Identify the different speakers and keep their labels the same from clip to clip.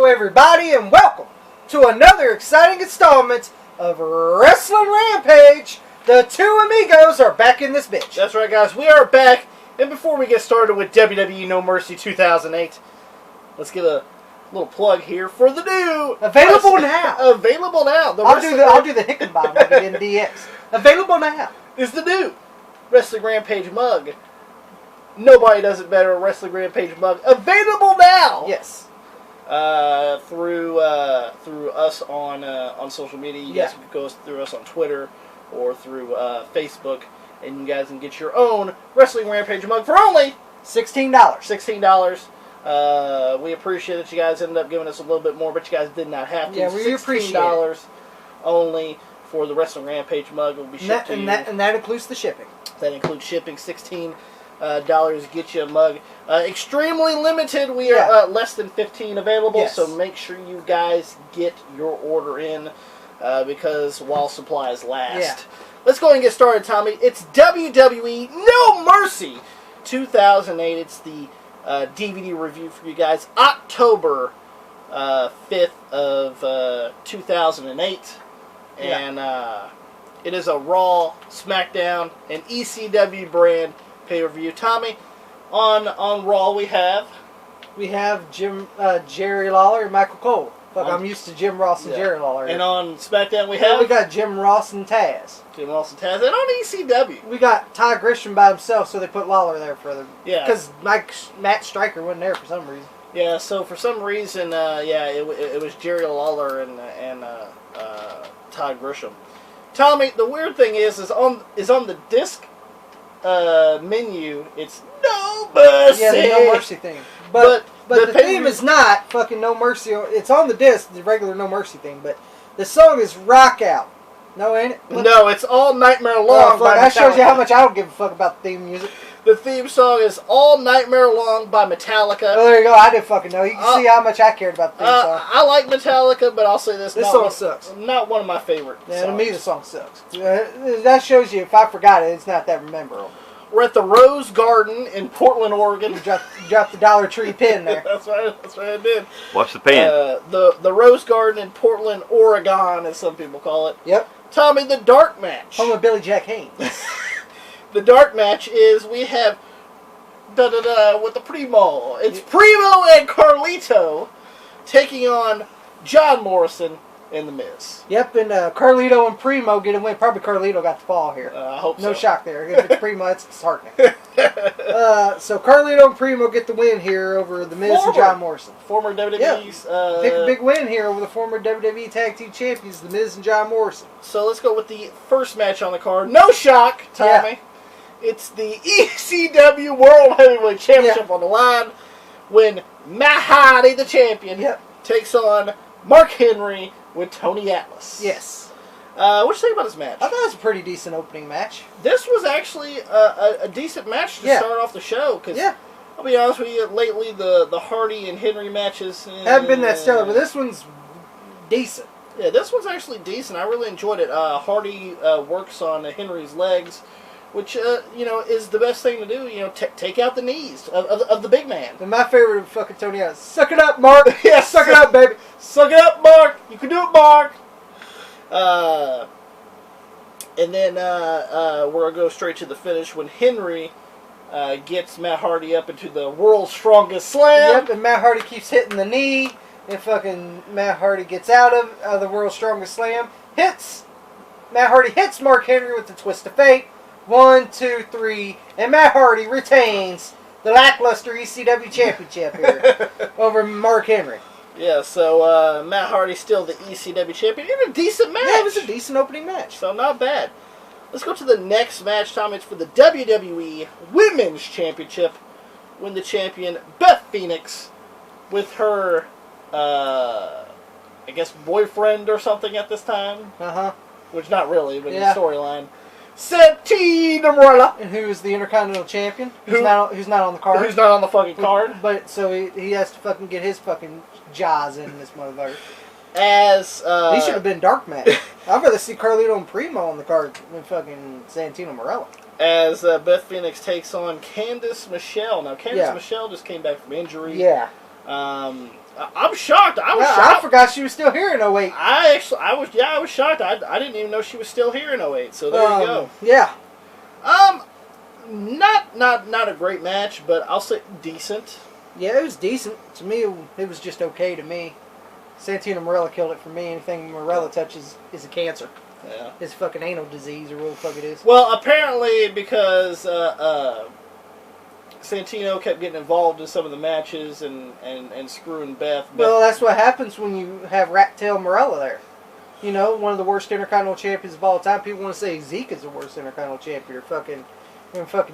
Speaker 1: Hello everybody and welcome to another exciting installment of Wrestling Rampage. The two amigos are back in this bitch.
Speaker 2: That's right, guys. We are back. And before we get started with WWE No Mercy 2008, let's give a little plug here for the new...
Speaker 1: Available now.
Speaker 2: Available now.
Speaker 1: I'll do the Hickenbottom of it in DX. Available now.
Speaker 2: Is the new Wrestling Rampage mug. Nobody does it better. A Wrestling Rampage mug. Available now.
Speaker 1: Yes.
Speaker 2: Through us on social media. You guys can go through us on Twitter or through Facebook, and you guys can get your own Wrestling Rampage mug for only
Speaker 1: $16.
Speaker 2: $16. We appreciate that you guys ended up giving us a little bit more, but you guys did not have to.
Speaker 1: Yeah, we appreciate it.
Speaker 2: Only for the Wrestling Rampage mug will be shipped to you.
Speaker 1: And that includes the shipping.
Speaker 2: That includes shipping. $16 get you a mug. Extremely limited. We are less than 15 available, so make sure you guys get your order in because while supplies last.
Speaker 1: Yeah.
Speaker 2: Let's go ahead and get started, Tommy. It's WWE No Mercy 2008. It's the DVD review for you guys. October 5th of 2008. And it is a Raw, SmackDown, and ECW brand pay-per-view. Tommy, on Raw we have
Speaker 1: Jerry Lawler and Michael Cole. Fuck, I'm used to Jim Ross and Jerry Lawler.
Speaker 2: And on SmackDown we have...
Speaker 1: we got Jim Ross and Taz.
Speaker 2: And on ECW
Speaker 1: we got Ty Grisham by himself, so they put Lawler there for the...
Speaker 2: Yeah.
Speaker 1: Because Matt Stryker wasn't there for some reason.
Speaker 2: Yeah, so for some reason, it was Jerry Lawler and Ty Grisham. Tommy, the weird thing is on the disc menu, it's No Mercy.
Speaker 1: Yeah, the No Mercy theme. But the theme is not fucking No Mercy. It's on the disc, the regular No Mercy theme, but the song is Rock Out. No, ain't it?
Speaker 2: No, it's All Nightmare Long by Metallica.
Speaker 1: That shows you how much I don't give a fuck about the theme music.
Speaker 2: The theme song is All Nightmare Long by Metallica.
Speaker 1: Oh, there you go. I didn't fucking know. You can see how much I cared about the theme song.
Speaker 2: I like Metallica, but I'll say this.
Speaker 1: This song sucks.
Speaker 2: Not one of my favorite songs.
Speaker 1: To me, the song sucks. That shows you, if I forgot it, it's not that memorable.
Speaker 2: We're at the Rose Garden in Portland, Oregon.
Speaker 1: You dropped the Dollar Tree pin there.
Speaker 2: That's right I did.
Speaker 3: Watch the pin.
Speaker 2: The Rose Garden in Portland, Oregon, as some people call it.
Speaker 1: Yep.
Speaker 2: Tommy, the dark match.
Speaker 1: Home of Billy Jack Haynes.
Speaker 2: The dark match is we have with the Primo. It's Primo and Carlito taking on John Morrison and The Miz.
Speaker 1: Yep, and Carlito and Primo get a win. Probably Carlito got the fall here.
Speaker 2: I hope so.
Speaker 1: No shock there. If it's Primo, it's disheartening. So Carlito and Primo get the win here over The Miz and John Morrison.
Speaker 2: Former WWE's...
Speaker 1: big win here over the former WWE Tag Team Champions, The Miz and John Morrison.
Speaker 2: So let's go with the first match on the card. No shock, Tommy.
Speaker 1: Yeah.
Speaker 2: It's the ECW World Heavyweight Championship on the line when Matt Hardy, the champion, takes on Mark Henry with Tony Atlas.
Speaker 1: Yes.
Speaker 2: What you think about this match?
Speaker 1: I thought it was a pretty decent opening match.
Speaker 2: This was actually a decent match to start off the show. Cause I'll be honest with you, lately the Hardy and Henry matches...
Speaker 1: haven't been that stellar, but this one's decent.
Speaker 2: Yeah, this one's actually decent. I really enjoyed it. Hardy works on Henry's legs, which, is the best thing to do. Take out the knees of the big man.
Speaker 1: And my favorite of fucking Tony Atlas. Suck it up, Mark.
Speaker 2: Suck it up, baby. Suck it up, Mark. You can do it, Mark. And then we're going to go straight to the finish when Henry gets Matt Hardy up into the world's strongest slam.
Speaker 1: Yep, and Matt Hardy keeps hitting the knee. And fucking Matt Hardy gets out of the world's strongest slam. Matt Hardy hits Mark Henry with the twist of fate. 1, 2, 3, and Matt Hardy retains the lackluster ECW championship here over Mark Henry.
Speaker 2: Yeah, so Matt Hardy's still the ECW champion in a decent match.
Speaker 1: Yeah, it was a decent opening match.
Speaker 2: So not bad. Let's go to the next match, Tom. It's for the WWE Women's Championship when the champion Beth Phoenix with her, boyfriend or something at this time. Which not really, but in the storyline. Santino Marella.
Speaker 1: And who is the Intercontinental Champion? Who's not on the card.
Speaker 2: Who's not on the fucking card.
Speaker 1: But so he has to fucking get his fucking jaws in this motherfucker.
Speaker 2: He
Speaker 1: should have been dark match. I'd rather see Carlito and Primo on the card than fucking Santino Marella.
Speaker 2: As Beth Phoenix takes on Candice Michelle. Now Candice Michelle just came back from injury.
Speaker 1: Yeah.
Speaker 2: I'm shocked. I was
Speaker 1: I
Speaker 2: shocked.
Speaker 1: forgot she was still here in 08.
Speaker 2: I was shocked. I didn't even know she was still here in 08. So there you go.
Speaker 1: Yeah.
Speaker 2: Not a great match, but I'll say decent.
Speaker 1: Yeah, it was decent. To me, it was just okay to me. Santino Marella killed it for me. Anything Marella touches is a cancer.
Speaker 2: Yeah.
Speaker 1: It's fucking anal disease or what the fuck it is.
Speaker 2: Well, apparently because Santino kept getting involved in some of the matches and screwing Beth.
Speaker 1: Well, that's what happens when you have Rat Tail Marella there. You know, one of the worst Intercontinental Champions of all time. People want to say Zeke is the worst Intercontinental Champion, or fucking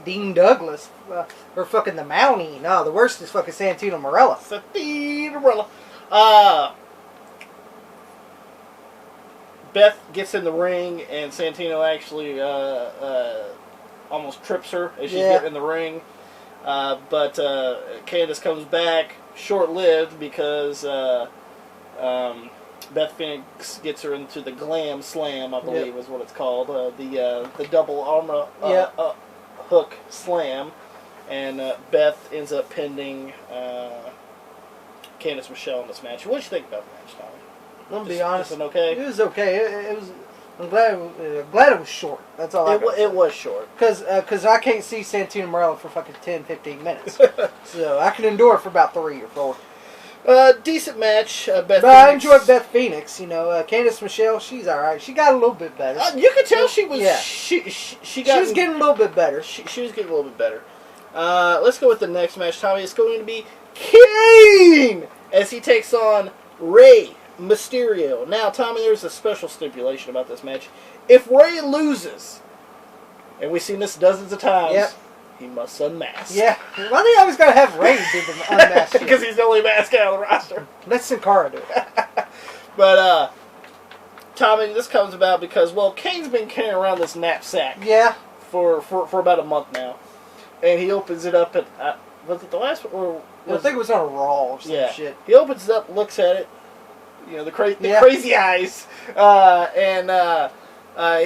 Speaker 1: Dean Douglas, or fucking the Mountie. No, the worst is fucking Santino Marella.
Speaker 2: Santino Marella. Beth gets in the ring, and Santino actually almost trips her as she's getting in the ring. But Candice comes back, short-lived, because Beth Phoenix gets her into the Glam Slam, I believe is what it's called. The double arm hook slam. And Beth ends up pinning Candice Michelle in this match. What did you think about the match, Tommy?
Speaker 1: I'm gonna be honest.
Speaker 2: Okay?
Speaker 1: It was okay. It was. I'm glad it was short. That's all.
Speaker 2: It was short.
Speaker 1: Because I can't see Santino Marella for fucking 10, 15 minutes. So I can endure it for about 3 or 4.
Speaker 2: Decent match. Beth Phoenix.
Speaker 1: I enjoyed Beth Phoenix. You know, Candice Michelle, she's all right. She got a little bit better.
Speaker 2: You could tell she was.
Speaker 1: Yeah.
Speaker 2: She
Speaker 1: was getting a little bit better.
Speaker 2: She was getting a little bit better. Let's go with the next match, Tommy. It's going to be Kane as he takes on Rey Mysterio. Now, Tommy, there's a special stipulation about this match. If Rey loses, and we've seen this dozens of times, he must unmask.
Speaker 1: Yeah. Why do you always gotta have Rey do the unmask?
Speaker 2: Because he's the only mask out of the roster.
Speaker 1: Let Sin Cara do it.
Speaker 2: But, Tommy, this comes about because, well, Kane's been carrying around this knapsack.
Speaker 1: Yeah.
Speaker 2: For about a month now. And he opens it up at, was it the last one? Or
Speaker 1: I think it was on a Raw or some shit.
Speaker 2: He opens it up, looks at it, you know, the crazy eyes, and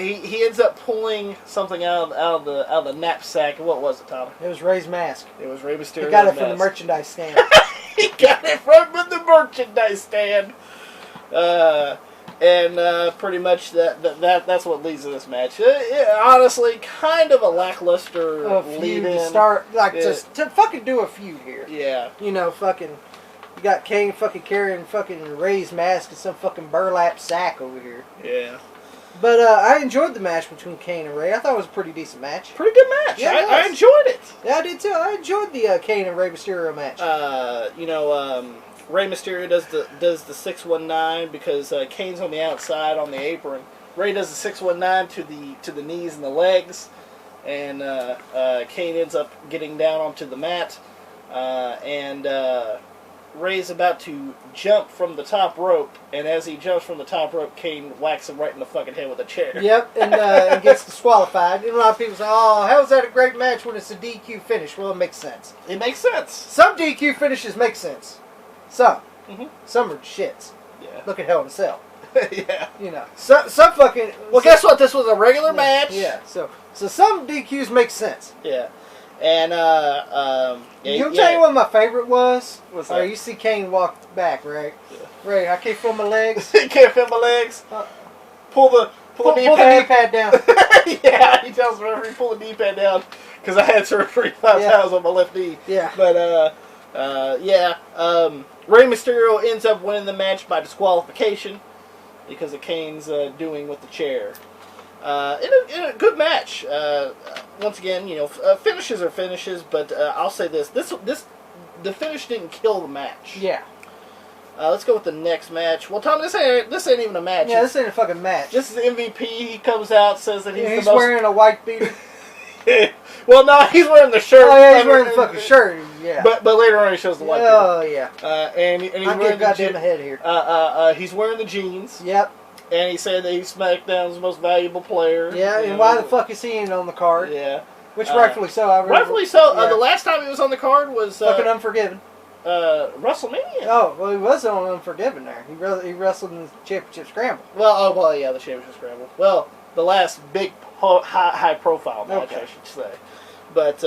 Speaker 2: he ends up pulling something out of the knapsack. What was it, Tom?
Speaker 1: It was Rey's mask.
Speaker 2: It was Rey Mysterio.
Speaker 1: He got it from the merchandise stand.
Speaker 2: He got it from the merchandise stand. And pretty much that's what leads to this match. Honestly, kind of a lackluster lead in.
Speaker 1: To start, just to fucking do a feud here.
Speaker 2: Yeah.
Speaker 1: You know, fucking, you got Kane fucking carrying fucking Rey's mask in some fucking burlap sack over here.
Speaker 2: Yeah.
Speaker 1: But I enjoyed the match between Kane and Rey. I thought it was a pretty decent match.
Speaker 2: Pretty good match.
Speaker 1: Yeah,
Speaker 2: I enjoyed it.
Speaker 1: Yeah, I did too. I enjoyed the Kane and Rey Mysterio match.
Speaker 2: Rey Mysterio does the 619 because Kane's on the outside on the apron. Rey does the 619 to the knees and the legs, and Kane ends up getting down onto the mat, and Rey's about to jump from the top rope, and as he jumps from the top rope, Kane whacks him right in the fucking head with a chair.
Speaker 1: Yep, and gets disqualified. And a lot of people say, "Oh, how is that a great match when it's a DQ finish?" Well, it makes sense.
Speaker 2: It makes sense.
Speaker 1: Some DQ finishes make sense. Some.
Speaker 2: Mm-hmm.
Speaker 1: Some are shits.
Speaker 2: Yeah.
Speaker 1: Look at Hell in a Cell.
Speaker 2: Yeah.
Speaker 1: You know, some fucking.
Speaker 2: Well, guess what? This was a regular match.
Speaker 1: Yeah. So some DQs make sense.
Speaker 2: Yeah. And
Speaker 1: Tell you what my favorite was?
Speaker 2: What's that?
Speaker 1: You see Kane walk back, right?
Speaker 2: Yeah.
Speaker 1: Ray, I can't feel my legs.
Speaker 2: You can't feel my legs. Pull the knee
Speaker 1: pad down.
Speaker 2: Yeah, he tells me every pull the knee pad down because I had surgery 5 times on my left knee.
Speaker 1: Yeah.
Speaker 2: But Rey Mysterio ends up winning the match by disqualification because of Kane's doing with the chair. In a good match. Once again, you know, finishes are finishes, but I'll say this: the finish didn't kill the match.
Speaker 1: Yeah.
Speaker 2: Let's go with the next match. Well, Tom, this ain't even a match.
Speaker 1: Yeah, this ain't a fucking match.
Speaker 2: This is the MVP. He comes out, says that
Speaker 1: he's wearing a white beater.
Speaker 2: Well, no, he's wearing the shirt.
Speaker 1: Oh yeah, he's wearing the fucking shirt. Yeah.
Speaker 2: But later on, he shows the white beater.
Speaker 1: Oh yeah.
Speaker 2: And he's wearing
Speaker 1: goddamn ahead here.
Speaker 2: He's wearing the jeans.
Speaker 1: Yep.
Speaker 2: And he said that he's SmackDown's most valuable player.
Speaker 1: Yeah, and why the fuck is he ain't on the card?
Speaker 2: Yeah.
Speaker 1: Which rightfully so.
Speaker 2: Rightfully so. The last time he was on the card was
Speaker 1: fucking Unforgiven.
Speaker 2: WrestleMania.
Speaker 1: Oh, well, he was on Unforgiven there. He wrestled in the Championship Scramble.
Speaker 2: Well, yeah, the Championship Scramble. Well, the last big high profile match, I should say. But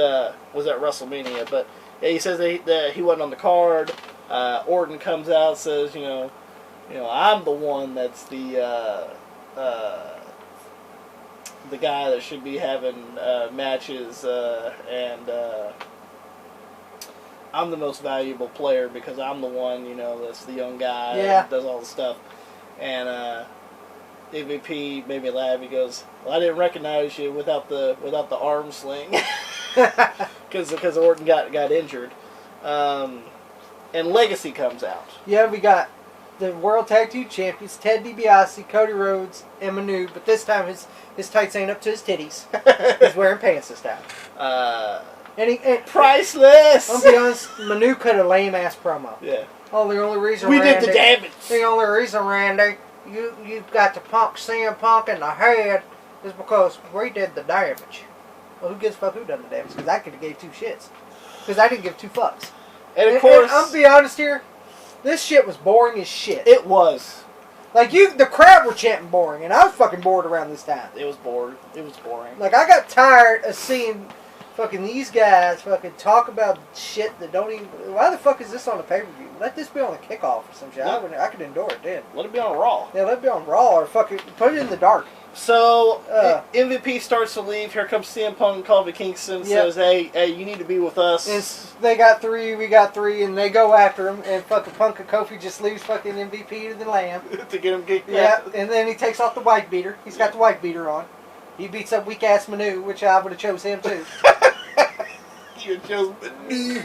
Speaker 2: was at WrestleMania. But yeah, he says that he wasn't on the card. Orton comes out and says, I'm the one that's the guy that should be having matches, and I'm the most valuable player because I'm the one, that's the young guy that does all the stuff. And MVP made me laugh. He goes, "Well, I didn't recognize you without the arm sling," because Orton got injured. And Legacy comes out.
Speaker 1: Yeah, we got the World Tag Team Champions, Ted DiBiase, Cody Rhodes, and Manu, but this time his tights ain't up to his titties. He's wearing pants this time. And
Speaker 2: priceless!
Speaker 1: I'll be honest, Manu cut a lame-ass promo.
Speaker 2: Yeah.
Speaker 1: Oh, the only reason,
Speaker 2: we
Speaker 1: Randy,
Speaker 2: did the damage.
Speaker 1: The only reason, Randy, you've got to punk CM Punk in the head is because we did the damage. Well, who gives a fuck who done the damage? Because I could have gave two shits. Because I didn't give two fucks.
Speaker 2: And of course,
Speaker 1: I'm be honest here, this shit was boring as shit.
Speaker 2: It was.
Speaker 1: Like, the crowd were chanting boring, and I was fucking bored around this time.
Speaker 2: It was boring. It was boring.
Speaker 1: Like, I got tired of seeing fucking these guys fucking talk about shit that don't even... Why the fuck is this on the pay-per-view? Let this be on the kickoff or some shit.
Speaker 2: Yeah.
Speaker 1: I could endure it then.
Speaker 2: Let it be on Raw.
Speaker 1: Yeah, let it be on Raw or fucking put it in the dark.
Speaker 2: So, MVP starts to leave. Here comes CM Punk and Kofi Kingston. Says, hey, you need to be with us.
Speaker 1: They got three, we got three, and they go after him. And fucking Punk and Kofi just leaves fucking MVP to the lamb.
Speaker 2: To get him kicked
Speaker 1: Yeah, and then he takes off the white beater. He's got the white beater on. He beats up weak-ass Manu, which I would have chose him too.
Speaker 2: You chose Manu.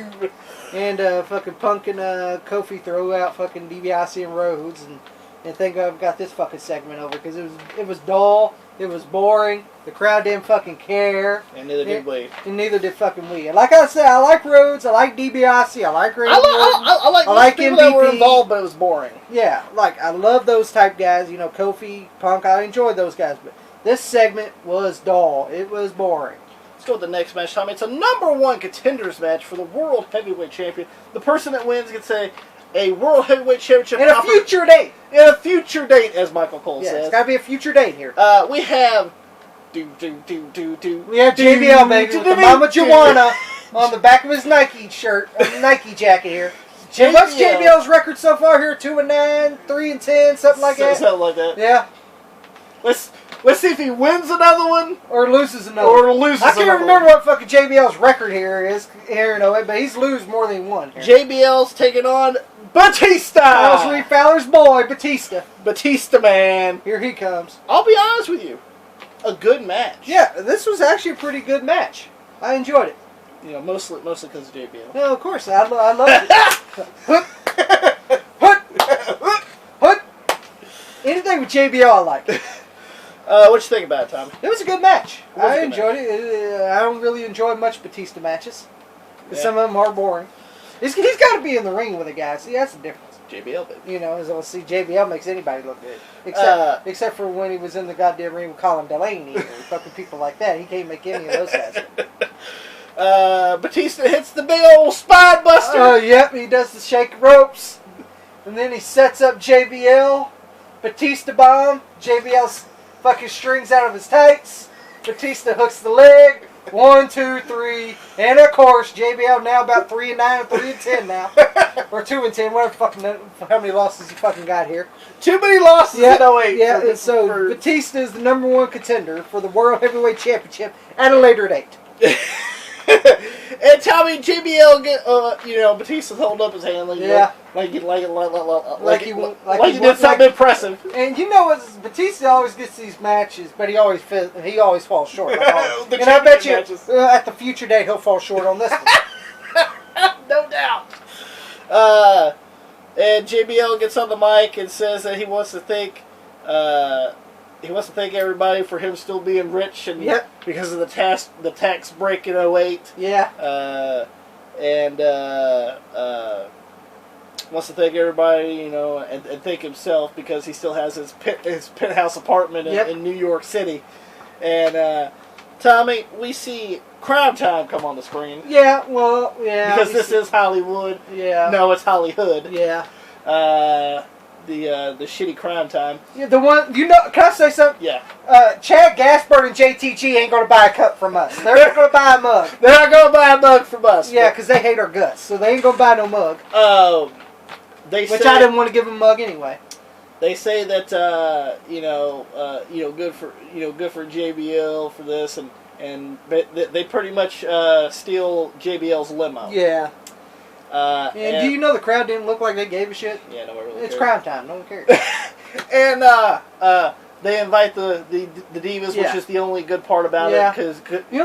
Speaker 1: And fucking Punk and Kofi throw out fucking DiBiase and Rhodes, and think I've got this fucking segment over because it was dull, it was boring, the crowd didn't fucking care,
Speaker 2: and neither did we.
Speaker 1: And neither did fucking we. And like I said, I like Rhodes, I like DiBiase, I like Randy Orton,
Speaker 2: I like people
Speaker 1: MVP.
Speaker 2: that were involved, but it was boring.
Speaker 1: Yeah, like I love those type guys. Kofi, Punk, I enjoyed those guys, but this segment was dull. It was boring.
Speaker 2: Let's go with the next match, Tommy. It's a #1 contenders match for the World Heavyweight Champion. The person that wins gets a World Heavyweight Championship
Speaker 1: in a future date.
Speaker 2: In a future date, as Michael Cole says.
Speaker 1: It's got to be a future date here.
Speaker 2: We have
Speaker 1: We have JBL, baby, with the Mama Joanna on the back of his Nike shirt, Nike jacket here. What's JBL's record so far here? 2-9, 3-10, something like that.
Speaker 2: Something like that.
Speaker 1: Yeah.
Speaker 2: Let's see if he wins another one
Speaker 1: or loses another. I can't remember what fucking JBL's record here is but he's lose more than one. Here.
Speaker 2: JBL's taking on Batista.
Speaker 1: That was Lee Fowler's boy, Batista.
Speaker 2: Batista, man.
Speaker 1: Here he comes.
Speaker 2: I'll be honest with you, a good match.
Speaker 1: Yeah, this was actually a pretty good match. I enjoyed it.
Speaker 2: Mostly because of JBL.
Speaker 1: No, of course, I loved it. Anything with JBL, I like.
Speaker 2: What you think about it, Tommy?
Speaker 1: It was a good match. I enjoyed it. I don't really enjoy much Batista matches. Some of them are boring. He's got to be in the ring with a guy. See, that's the difference.
Speaker 2: JBL, baby.
Speaker 1: As well, see, JBL makes anybody look good. Except for when he was in the goddamn ring with Colin Delaney or fucking people like that. He can't make any of those guys look.
Speaker 2: Batista hits the big old spine buster.
Speaker 1: Oh, yep. He does the shake ropes. And then he sets up JBL. Batista bomb. JBL's fucking strings out of his tights. Batista hooks the leg. 1, 2, 3, and of course JBL now about 3-9, 3-10 now, or 2-10. Whatever fucking how many losses he fucking got here.
Speaker 2: Too many losses in 08.
Speaker 1: Yeah. So Batista is the #1 contender for the World Heavyweight Championship at a later date.
Speaker 2: And Tommy, JBL Batista's holding up his hand like he did something impressive.
Speaker 1: And Batista always gets these matches, but he always falls short. And I bet you at the future date he'll fall short on this one.
Speaker 2: No doubt. And JBL gets on the mic and says that he wants to thank everybody for him still being rich and because of the tax break in 08.
Speaker 1: Yeah.
Speaker 2: Wants to thank everybody, and thank himself because he still has his penthouse apartment in New York City. And Tommy, we see Crime Time come on the screen.
Speaker 1: Yeah, well, yeah.
Speaker 2: Because this is Hollywood.
Speaker 1: Yeah.
Speaker 2: No, it's Hollywood.
Speaker 1: Yeah.
Speaker 2: The shitty Crime Time.
Speaker 1: Yeah, the one, can I say something?
Speaker 2: Yeah.
Speaker 1: Chad Gaspard and JTG ain't going to buy a cup from us. They're not going to buy a mug.
Speaker 2: They're not going to buy a mug from us.
Speaker 1: Yeah, because they hate our guts, so they ain't going to buy no mug. Which I didn't want to give him a mug anyway.
Speaker 2: They say that good for JBL for this, and they pretty much steal JBL's limo.
Speaker 1: Yeah. And do you know the crowd didn't look like they gave a shit?
Speaker 2: Yeah, no one really
Speaker 1: It's
Speaker 2: cared.
Speaker 1: crime time. No one cares.
Speaker 2: And they invite the Divas, which is the only good part about it. Because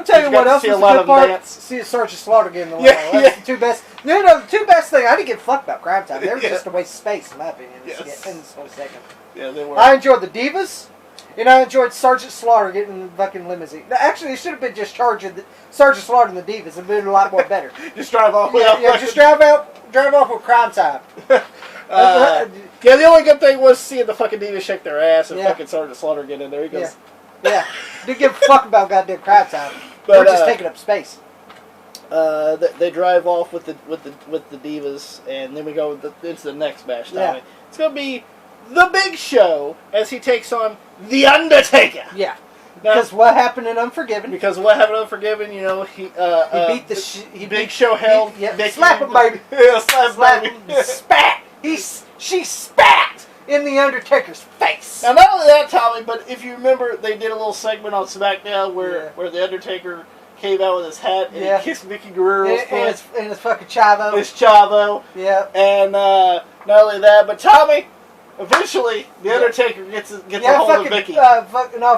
Speaker 1: tell you what else was a good part? See a Sergeant Slaughter getting the limo. That's the two best. The two best things. I didn't give a fuck about crime time. They were just a waste of space, in my opinion. In this whole second.
Speaker 2: Yeah, they were.
Speaker 1: I enjoyed the Divas. And I enjoyed Sergeant Slaughter getting the fucking limousine. Actually, it should have been just Sergeant Slaughter and the Divas. It would have been a lot more better.
Speaker 2: Just drive off.
Speaker 1: Just drive off with crime time.
Speaker 2: The only good thing was seeing the fucking Divas shake their ass and fucking Sergeant Slaughter get in there. He goes,
Speaker 1: Didn't give a fuck about goddamn crime time.
Speaker 2: But,
Speaker 1: we're just taking up space.
Speaker 2: They drive off with the Divas, and then we go into the next match. Tommy. It's gonna be the Big Show as he takes on The Undertaker.
Speaker 1: Yeah. Because what happened in Unforgiven?
Speaker 2: He beat the Big Show held.
Speaker 1: Slap him, baby.
Speaker 2: Slap him.
Speaker 1: Spat. She spat in the Undertaker's face.
Speaker 2: Now, not only that, Tommy, but if you remember, they did a little segment on SmackDown where the Undertaker came out with his hat and he kissed Vicky Guerrero's foot.
Speaker 1: And his fucking chavo.
Speaker 2: His chavo.
Speaker 1: Yeah.
Speaker 2: And not only that, but Tommy. Eventually, the Undertaker gets a hold of Vicky.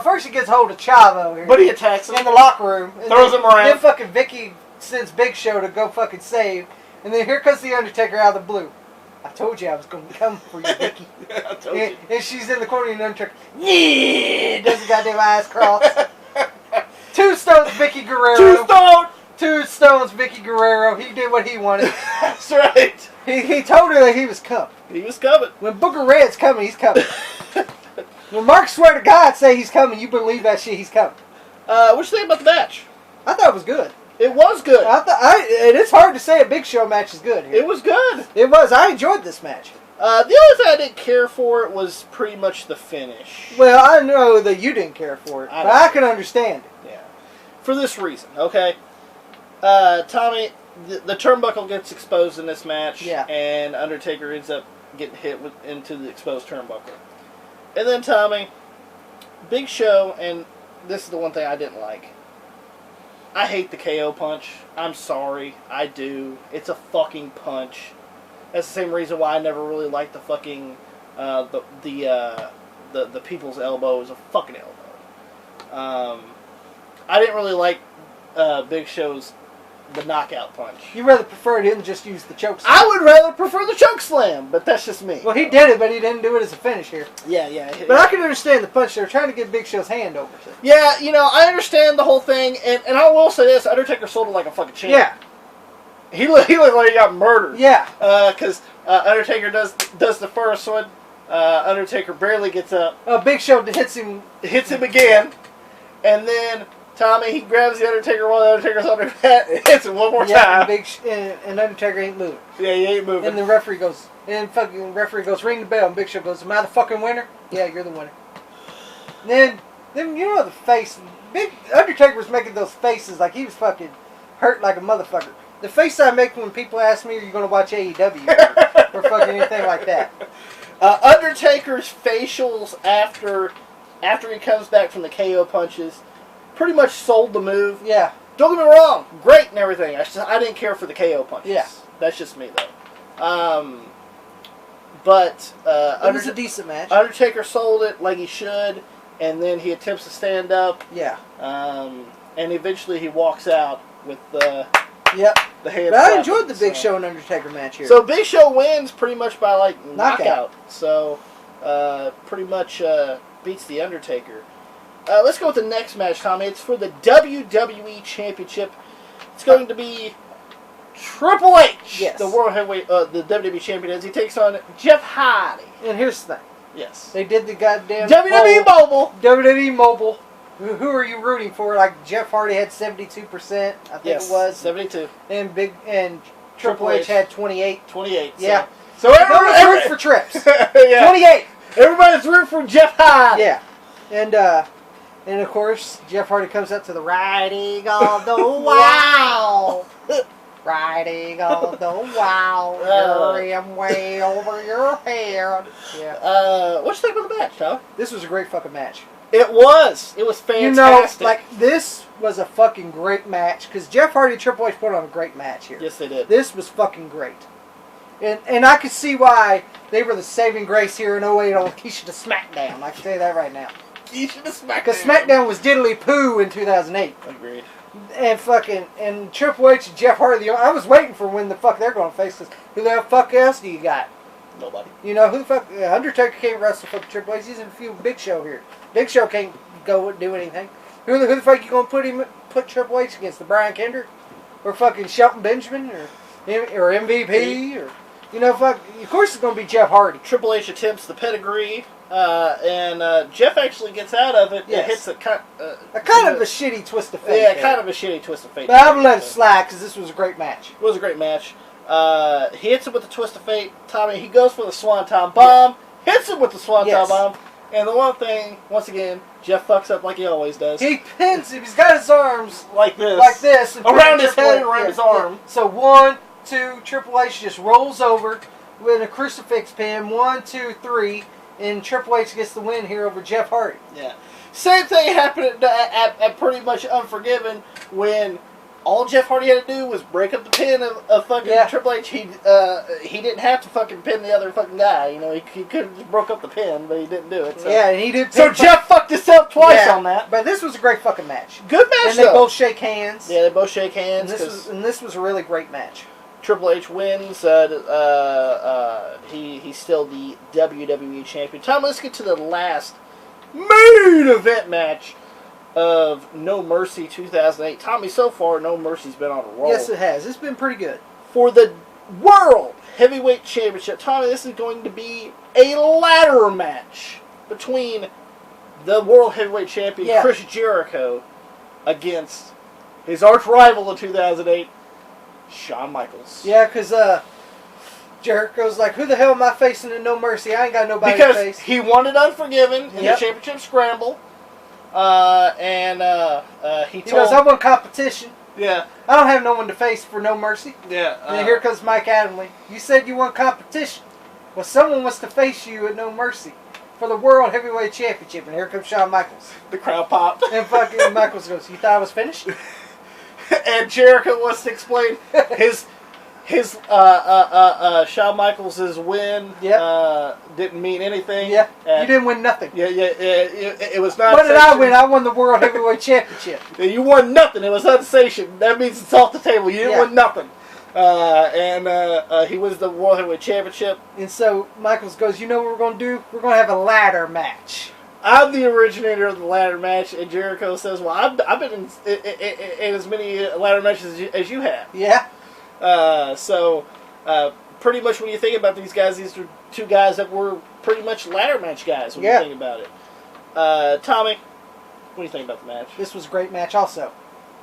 Speaker 1: First he gets a hold of Chavo here.
Speaker 2: But he attacks him.
Speaker 1: In the locker room.
Speaker 2: Throws him around.
Speaker 1: Then fucking Vicky sends Big Show to go fucking save. And then here comes the Undertaker out of the blue. I told you I was going to come for you, Vicky.
Speaker 2: I told you.
Speaker 1: And she's in the corner and the Undertaker, does the goddamn eyes cross. 2 stones, Vicky Guerrero. 2 stones, Vicky Guerrero. He did what he wanted.
Speaker 2: That's right.
Speaker 1: He told her that he was coming.
Speaker 2: He was coming.
Speaker 1: When Booker Red's coming, he's coming. When Mark swear to God say he's coming, you believe that shit, he's coming.
Speaker 2: What you think about the match?
Speaker 1: I thought it was good.
Speaker 2: It was good.
Speaker 1: And it's hard to say a Big Show match is good here.
Speaker 2: It was good.
Speaker 1: It was. I enjoyed this match.
Speaker 2: The only thing I didn't care for it was pretty much the finish.
Speaker 1: Well, I know that you didn't care for it, but I can understand it.
Speaker 2: Yeah. For this reason, okay? Tommy, the turnbuckle gets exposed in this match, and Undertaker ends up getting hit into the exposed turnbuckle. And then, Tommy, Big Show, and this is the one thing I didn't like. I hate the KO punch. I'm sorry. I do. It's a fucking punch. That's the same reason why I never really liked the fucking the people's elbow is a fucking elbow. I didn't really like Big Show's the knockout punch.
Speaker 1: You rather preferred him just use the choke slam.
Speaker 2: I would rather prefer the choke slam, but that's just me.
Speaker 1: Well, he did it, but he didn't do it as a finish here.
Speaker 2: Yeah.
Speaker 1: But I can understand the punch. They're trying to get Big Show's hand over. So.
Speaker 2: Yeah, I understand the whole thing, and I will say this: Undertaker sold it like a fucking champ.
Speaker 1: Yeah.
Speaker 2: He looked like he got murdered.
Speaker 1: Yeah.
Speaker 2: Because Undertaker does the first one. Undertaker barely gets up.
Speaker 1: Big Show hits him
Speaker 2: again, and then Tommy, he grabs the Undertaker while the Undertaker's on his hat and hits him one more time.
Speaker 1: And Undertaker ain't moving.
Speaker 2: Yeah, he ain't moving.
Speaker 1: And the referee goes, ring the bell, and Big Show goes, am I the fucking winner? Yeah, you're the winner. And then the face, Big Undertaker was making those faces like he was fucking hurt like a motherfucker. The face I make when people ask me, are you going to watch AEW? or fucking anything like that.
Speaker 2: Undertaker's facials after he comes back from the KO punches pretty much sold the move.
Speaker 1: Yeah.
Speaker 2: Don't get me wrong, great and everything. I didn't care for the KO punches.
Speaker 1: Yeah.
Speaker 2: That's just me though. But
Speaker 1: it was a decent match.
Speaker 2: Undertaker sold it like he should, and then he attempts to stand up.
Speaker 1: Yeah.
Speaker 2: And eventually he walks out with the hand.
Speaker 1: But I enjoyed the Big Show and Undertaker match here.
Speaker 2: So Big Show wins pretty much by knockout. So pretty much beats the Undertaker. Let's go with the next match, Tommy. It's for the WWE Championship. It's going to be Triple H, the World Heavyweight, the WWE Champion, as he takes on Jeff Hardy.
Speaker 1: And here's the thing.
Speaker 2: Yes.
Speaker 1: They did the goddamn
Speaker 2: WWE Mobile.
Speaker 1: WWE Mobile. Who are you rooting for? Like Jeff Hardy had 72%, I think it was.
Speaker 2: 72.
Speaker 1: And Triple H had 28.
Speaker 2: 28.
Speaker 1: Yeah.
Speaker 2: So
Speaker 1: everyone's rooting for Trips. 28.
Speaker 2: Everybody's rooting for Jeff Hardy.
Speaker 1: Yeah. And of course, Jeff Hardy comes out to the riding on the wow. Riding on the wild, I'm way over your head. Yeah.
Speaker 2: What you think about the match, Tom?
Speaker 1: This was a great fucking match.
Speaker 2: It was. It was fantastic.
Speaker 1: You know, like, this was a fucking great match, because Jeff Hardy and Triple H put on a great match here.
Speaker 2: Yes, they did.
Speaker 1: This was fucking great. And I could see why they were the saving grace here in 08 on Keisha to SmackDown. I can tell you that right now.
Speaker 2: Keisha to SmackDown.
Speaker 1: Because SmackDown was diddly poo in 2008.
Speaker 2: Agreed.
Speaker 1: And Triple H and Jeff Hardy, I was waiting for when the fuck they're going to face this. Who the fuck else do you got?
Speaker 2: Nobody.
Speaker 1: You know, who the fuck... Undertaker can't wrestle for Triple H. He's in a few Big Show here. Big Show can't go do anything. Who the fuck you going to put Triple H against? The Brian Kendrick? Or fucking Shelton Benjamin? Or MVP? Or... You know, fuck... Of course it's going to be Jeff Hardy.
Speaker 2: Triple H attempts the pedigree, and Jeff actually gets out of it.
Speaker 1: Yes.
Speaker 2: It hits a kind
Speaker 1: of a shitty twist of fate.
Speaker 2: Yeah,
Speaker 1: there.
Speaker 2: kind of a shitty twist of fate.
Speaker 1: But I would let it slide, because this was a great match.
Speaker 2: It was a great match. He hits him with the twist of fate. Tommy, he goes for the Swanton Bomb. Yeah. Hits him with the Swanton Bomb. And the one thing, once again, Jeff fucks up like he always does.
Speaker 1: He pins him. He's got his arms
Speaker 2: like this. And around his head, around his arm.
Speaker 1: Yeah. So 1, 2, Triple H just rolls over with a crucifix pin. 1, 2, 3, and Triple H gets the win here over Jeff Hardy.
Speaker 2: Yeah. Same thing happened at pretty much Unforgiven when all Jeff Hardy had to do was break up the pin of fucking Triple H. He didn't have to fucking pin the other fucking guy. You know, he could have just broke up the pin, but he didn't do it. So.
Speaker 1: Yeah, and he did.
Speaker 2: So Jeff fucked himself twice on that.
Speaker 1: But this was a great fucking match.
Speaker 2: Good match,
Speaker 1: and they both shake hands.
Speaker 2: Yeah, they both shake hands.
Speaker 1: And this was a really great match.
Speaker 2: Triple H wins. He's still the WWE champion. Tom, let's get to the last main event match of No Mercy 2008. Tommy, so far, No Mercy's been on a roll.
Speaker 1: Yes, it has. It's been pretty good.
Speaker 2: For the World Heavyweight Championship, Tommy, this is going to be a ladder match between the World Heavyweight Champion, Chris Jericho, against his arch rival in 2008, Shawn Michaels.
Speaker 1: Yeah, because Jericho's like, who the hell am I facing in No Mercy? I ain't got nobody to face.
Speaker 2: Because he wanted Unforgiven in the championship scramble. He
Speaker 1: goes, I want competition.
Speaker 2: Yeah.
Speaker 1: I don't have no one to face for No Mercy.
Speaker 2: Yeah.
Speaker 1: And here comes Mike Adamle. You said you want competition. Well, someone wants to face you at No Mercy for the World Heavyweight Championship. And here comes Shawn Michaels.
Speaker 2: The crowd popped.
Speaker 1: And fucking Michaels goes, you thought I was finished?
Speaker 2: And Jericho wants to explain his Shawn Michaels' win didn't mean anything.
Speaker 1: Yeah, you didn't win nothing.
Speaker 2: Yeah, it was not.
Speaker 1: What did I win? I won the World Heavyweight Championship.
Speaker 2: You won nothing. It was unsation. That means it's off the table. You didn't win nothing. He wins the World Heavyweight Championship.
Speaker 1: And so Michaels goes, you know what we're going to do? We're going to have a ladder match.
Speaker 2: I'm the originator of the ladder match, and Jericho says, well, I've been in as many ladder matches as you have.
Speaker 1: Yeah.
Speaker 2: Pretty much when you think about these guys, these are two guys that were pretty much ladder match guys when you think about it. Tommy, what do you think about the match?
Speaker 1: This was a great match also.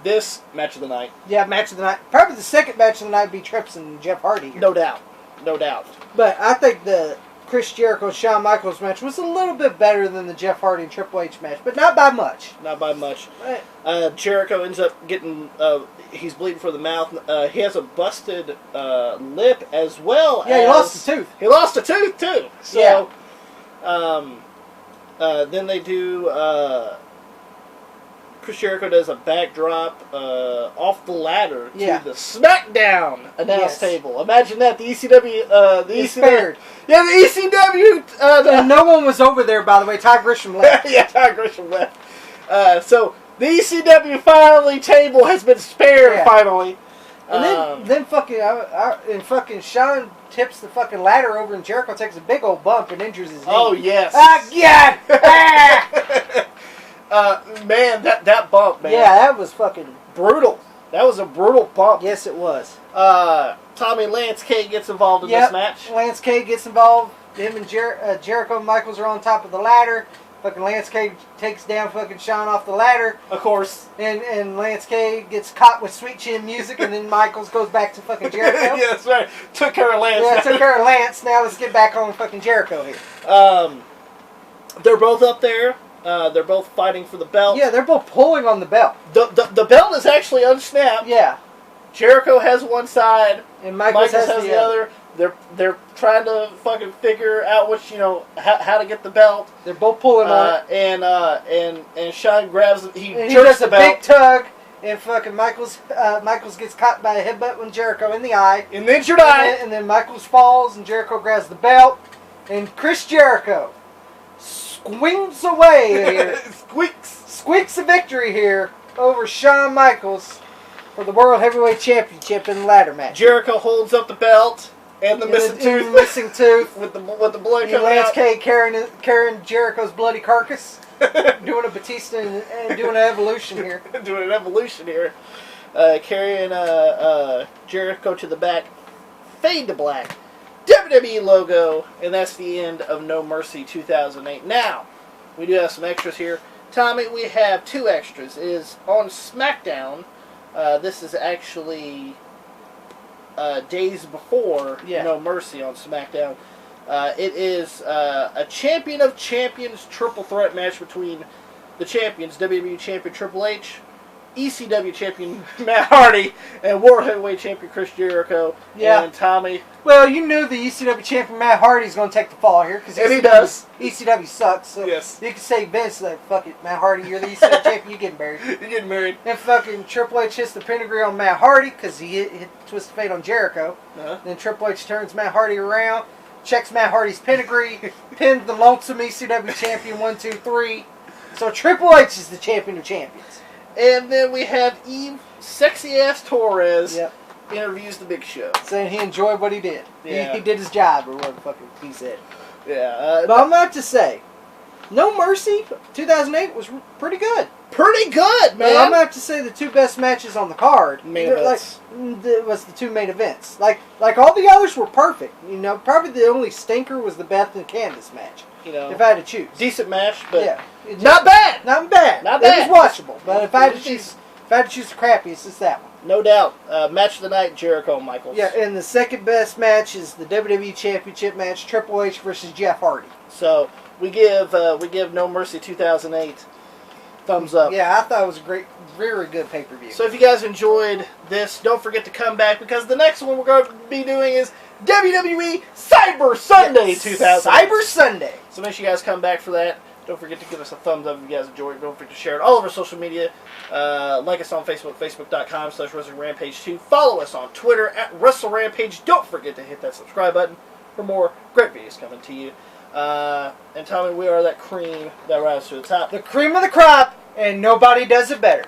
Speaker 2: This match of the night.
Speaker 1: Yeah, match of the night. Probably the second match of the night would be Trips and Jeff Hardy here.
Speaker 2: No doubt. No doubt.
Speaker 1: But I think the Chris Jericho and Shawn Michaels match was a little bit better than the Jeff Hardy and Triple H match, but not by much.
Speaker 2: Not by much. Jericho ends up getting, he's bleeding from the mouth. He has a busted lip as well.
Speaker 1: Yeah, he lost a tooth.
Speaker 2: He lost a tooth, too. So, then they do, Chris Jericho does a backdrop off the ladder to the SmackDown announce table. Imagine that, the ECW,
Speaker 1: spared.
Speaker 2: Yeah, the ECW.
Speaker 1: And no one was over there, by the way. Ty Grisham left.
Speaker 2: Yeah, Ty Grisham left. So the ECW finally table has been spared finally.
Speaker 1: And then fucking Shawn tips the fucking ladder over, and Jericho takes a big old bump and injures his knee.
Speaker 2: Oh yes. Man, that bump, man.
Speaker 1: Yeah, that was fucking
Speaker 2: brutal. That was a brutal bump.
Speaker 1: Yes, it was.
Speaker 2: Tommy Lance Kane gets involved in this match.
Speaker 1: Lance Kane gets involved. Him and Jericho and Michaels are on top of the ladder. Fucking Lance Kane takes down fucking Shawn off the ladder.
Speaker 2: Of course.
Speaker 1: And Lance Kane gets caught with Sweet Chin music, and then Michaels goes back to fucking Jericho.
Speaker 2: Yeah, that's right. Took care of Lance.
Speaker 1: Yeah, took care of Lance. Now let's get back on fucking Jericho here.
Speaker 2: They're both up there. They're both fighting for the belt.
Speaker 1: Yeah, they're both pulling on the belt.
Speaker 2: The belt is actually unsnapped.
Speaker 1: Yeah.
Speaker 2: Jericho has one side,
Speaker 1: and Michaels has the other.
Speaker 2: They're trying to fucking figure out which how to get the belt.
Speaker 1: They're both pulling on it.
Speaker 2: And Sean grabs he
Speaker 1: does
Speaker 2: jerks the
Speaker 1: a
Speaker 2: belt.
Speaker 1: big tug, and fucking Michaels gets caught by a headbutt with Jericho in the eye.
Speaker 2: In the injured eye.
Speaker 1: And then Michaels falls, and Jericho grabs the belt, and Chris Jericho squeaks away here. Squeaks a victory here over Shawn Michaels for the World Heavyweight Championship in the ladder match.
Speaker 2: Jericho holds up the belt and the missing tooth
Speaker 1: with the
Speaker 2: blood coming
Speaker 1: Lance
Speaker 2: out.
Speaker 1: Kane carrying Jericho's bloody carcass, doing a Batista and doing an evolution here.
Speaker 2: Carrying Jericho to the back. Fade to black. WWE logo, and that's the end of No Mercy 2008. Now, we do have some extras here. Tommy, we have 2 extras. It is on SmackDown. This is actually days before No Mercy on SmackDown. It is a Champion of Champions triple threat match between the champions, WWE Champion Triple H, ECW Champion Matt Hardy, and World Heavyweight Champion Chris Jericho.
Speaker 1: Yeah.
Speaker 2: And Tommy.
Speaker 1: Well, you knew the ECW Champion Matt Hardy's going to take the fall here.
Speaker 2: And he does.
Speaker 1: ECW sucks. So
Speaker 2: yes.
Speaker 1: You can say Vince, like, fuck it, Matt Hardy, you're the ECW Champion, you getting married.
Speaker 2: You're getting married.
Speaker 1: And fucking Triple H hits the pedigree on Matt Hardy because he hit Twist of Fate on Jericho. Then Triple H turns Matt Hardy around, checks Matt Hardy's pedigree, pins the lonesome ECW Champion 1, 2, 3. So Triple H is the Champion of Champions.
Speaker 2: And then we have Eve Sexy Ass Torres interviews the Big Show.
Speaker 1: Saying he enjoyed what he did.
Speaker 2: Yeah.
Speaker 1: He did his job, or whatever the fuck he said.
Speaker 2: Yeah.
Speaker 1: But I'm about to say, No Mercy 2008 was pretty good.
Speaker 2: Pretty good, man.
Speaker 1: But I'm about to say the 2 best matches on the card.
Speaker 2: Main events.
Speaker 1: Was the 2 main events. Like all the others were perfect. Probably the only stinker was the Beth and Candice match. If I had to choose.
Speaker 2: Decent match, but
Speaker 1: not
Speaker 2: bad.
Speaker 1: Not bad.
Speaker 2: Not bad.
Speaker 1: It was watchable. But if I had to choose the crappiest, it's that one.
Speaker 2: No doubt. Match of the night, Jericho and Michaels.
Speaker 1: Yeah, and the second best match is the WWE Championship match, Triple H versus Jeff Hardy.
Speaker 2: So we give No Mercy 2008 thumbs up.
Speaker 1: Yeah, I thought it was a great, very good pay-per-view.
Speaker 2: So if you guys enjoyed this, don't forget to come back because the next one we're going to be doing is WWE Cyber Sunday 2000.
Speaker 1: Cyber Sunday.
Speaker 2: So make sure you guys come back for that. Don't forget to give us a thumbs up if you guys enjoyed it. Don't forget to share it all over social media. Like us on Facebook, facebook.com/WrestlingRampage2. Follow us on Twitter @WrestleRampage. Don't forget to hit that subscribe button for more great videos coming to you. And Tommy, we are that cream that rises to the top.
Speaker 1: The cream of the crop, and nobody does it better.